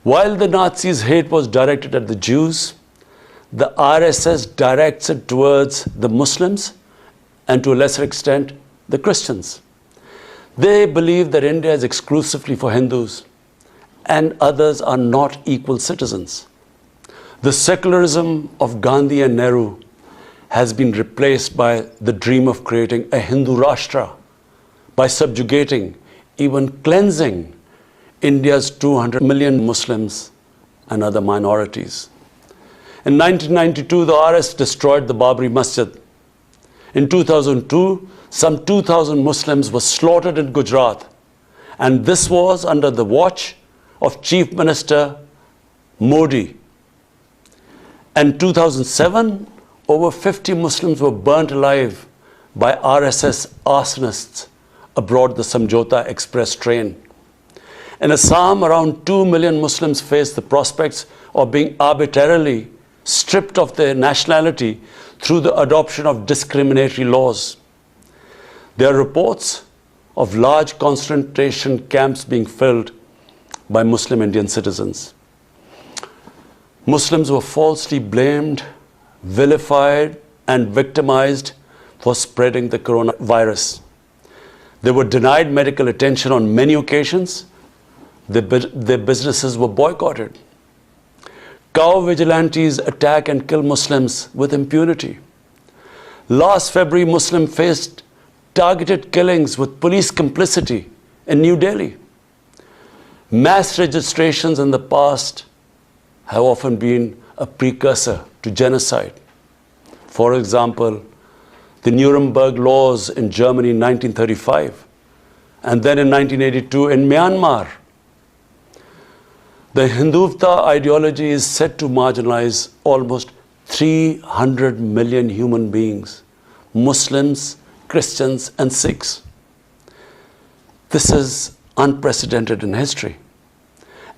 While the Nazis' hate was directed at the Jews, the RSS directs it towards the Muslims and to a lesser extent, the Christians. They believe that India is exclusively for Hindus and others are not equal citizens. The secularism of Gandhi and Nehru has been replaced by the dream of creating a Hindu Rashtra by subjugating, even cleansing India's 200 million Muslims and other minorities. In 1992, the RS destroyed the Babri Masjid. In 2002, some 2,000 Muslims were slaughtered in Gujarat, and this was under the watch of Chief Minister Modi. In 2007, over 50 Muslims were burnt alive by RSS arsonists aboard the Samjhauta Express train. In Assam, around 2 million Muslims face the prospects of being arbitrarily stripped of their nationality through the adoption of discriminatory laws. There are reports of large concentration camps being filled by Muslim Indian citizens. Muslims were falsely blamed, vilified, and victimized for spreading the coronavirus. They were denied medical attention on many occasions. Their businesses were boycotted. Cow vigilantes attack and kill Muslims with impunity. Last February, Muslims faced targeted killings with police complicity in New Delhi. Mass registrations in the past have often been a precursor to genocide. For example, the Nuremberg laws in Germany in 1935, and then in 1982 in Myanmar. The Hindutva ideology is set to marginalize almost 300 million human beings, Muslims, Christians, and Sikhs. This is unprecedented in history,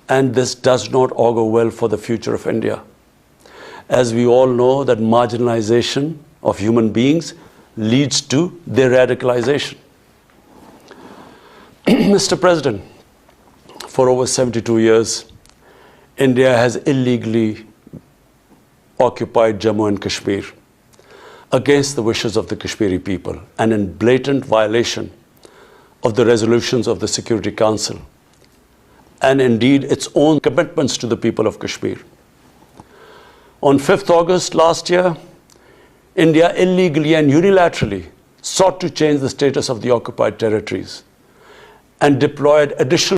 and this does not augur well for the future of India. As we all know, that marginalization of human beings leads to their radicalization. Mr. President, for over 72 years, India has illegally occupied Jammu and Kashmir against the wishes of the Kashmiri people and in blatant violation of the resolutions of the Security Council and indeed its own commitments to the people of Kashmir. On 5th August last year, India illegally and unilaterally sought to change the status of the occupied territories and deployed additional